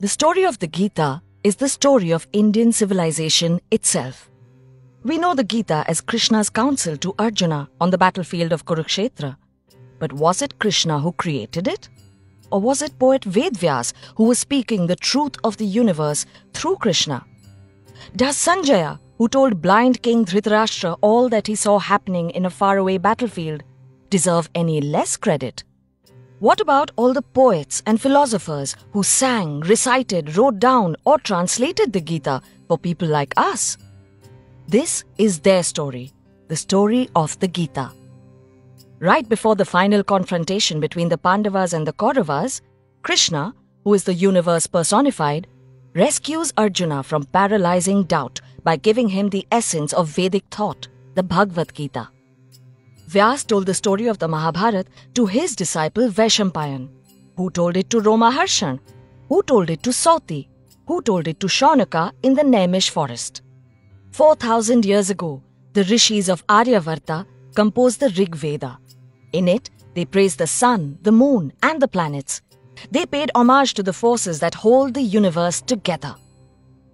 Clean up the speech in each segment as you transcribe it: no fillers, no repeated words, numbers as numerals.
The story of the Gita is the story of Indian civilization itself. We know the Gita as Krishna's counsel to Arjuna on the battlefield of Kurukshetra. But was it Krishna who created it? Or was it poet Vedvyas who was speaking the truth of the universe through Krishna? Does Sanjaya, who told blind King Dhritarashtra all that he saw happening in a faraway battlefield, deserve any less credit? What about all the poets and philosophers who sang, recited, wrote down or translated the Gita for people like us? This is their story, the story of the Gita. Right before the final confrontation between the Pandavas and the Kauravas, Krishna, who is the universe personified, rescues Arjuna from paralyzing doubt by giving him the essence of Vedic thought, the Bhagavad Gita. Vyas told the story of the Mahabharata to his disciple Vaishampayan, who told it to Romaharshan, who told it to Sauti, who told it to Shaunaka in the Naimish forest. 4,000 years ago, the rishis of Aryavarta composed the Rig Veda. In it, they praised the sun, the moon, and the planets. They paid homage to the forces that hold the universe together.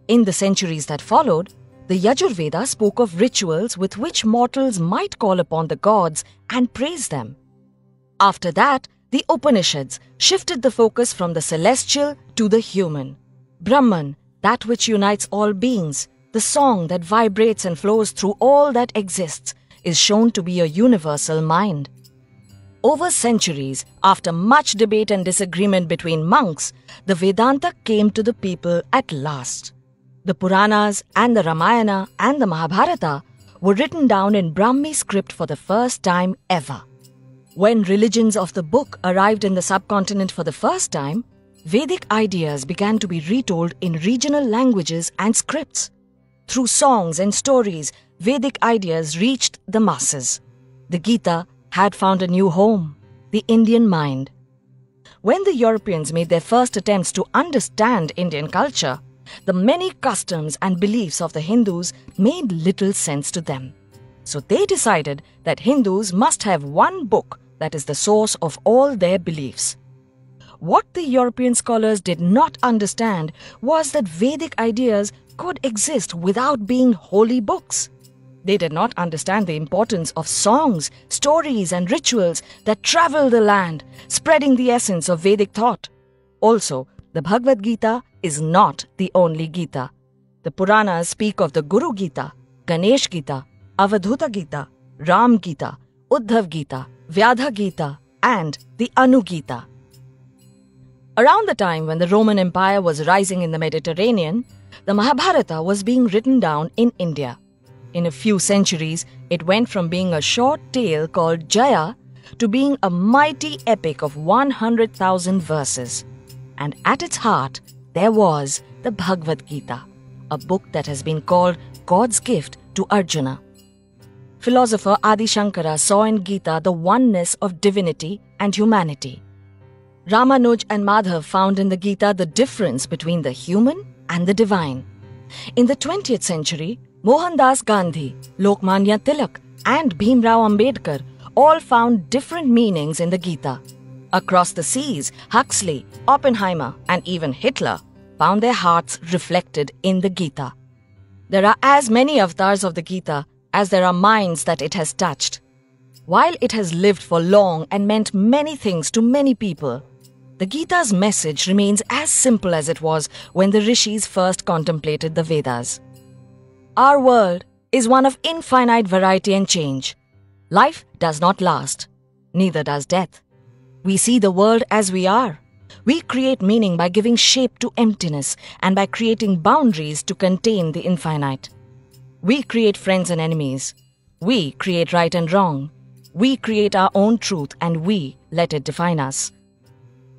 In the centuries that followed, the Yajurveda spoke of rituals with which mortals might call upon the gods and praise them. After that, the Upanishads shifted the focus from the celestial to the human. Brahman, that which unites all beings, the song that vibrates and flows through all that exists, is shown to be a universal mind. Over centuries, after much debate and disagreement between monks, the Vedanta came to the people at last. The Puranas and the Ramayana and the Mahabharata were written down in Brahmi script for the first time ever. When religions of the book arrived in the subcontinent for the first time, Vedic ideas began to be retold in regional languages and scripts. Through songs and stories, Vedic ideas reached the masses. The Gita had found a new home, the Indian mind. When the Europeans made their first attempts to understand Indian culture, the many customs and beliefs of the Hindus made little sense to them. So they decided that Hindus must have one book that is the source of all their beliefs. What the European scholars did not understand was that Vedic ideas could exist without being holy books. They did not understand the importance of songs, stories, and rituals that travel the land, spreading the essence of Vedic thought. Also, the Bhagavad Gita is not the only Gita. The Puranas speak of the Guru Gita, Ganesh Gita, Avadhuta Gita, Ram Gita, Uddhav Gita, Vyadha Gita, and the Anu Gita. Around the time when the Roman Empire was rising in the Mediterranean, the Mahabharata was being written down in India. In a few centuries, it went from being a short tale called Jaya to being a mighty epic of 100,000 verses. And at its heart, there was the Bhagavad Gita, a book that has been called God's gift to Arjuna. Philosopher Adi Shankara saw in Gita the oneness of divinity and humanity. Ramanuj and Madhav found in the Gita the difference between the human and the divine. In the 20th century, Mohandas Gandhi, Lokmanya Tilak, and Bhimrao Ambedkar all found different meanings in the Gita. Across the seas, Huxley, Oppenheimer, and even Hitler found their hearts reflected in the Gita. There are as many avatars of the Gita as there are minds that it has touched. While it has lived for long and meant many things to many people, the Gita's message remains as simple as it was when the rishis first contemplated the Vedas. Our world is one of infinite variety and change. Life does not last, neither does death. We see the world as we are. We create meaning by giving shape to emptiness and by creating boundaries to contain the infinite. We create friends and enemies. We create right and wrong. We create our own truth and we let it define us.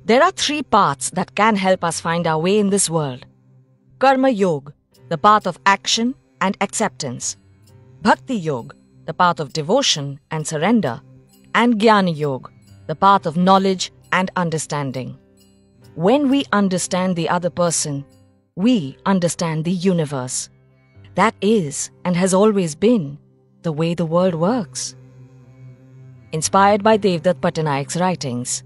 There are 3 paths that can help us find our way in this world. Karma Yoga, the path of action and acceptance. Bhakti Yoga, the path of devotion and surrender. And Jnana Yoga, the path of knowledge and understanding. When we understand the other person, we understand the universe. That is and has always been the way the world works. Inspired by Devdutt Pattanayak's writings.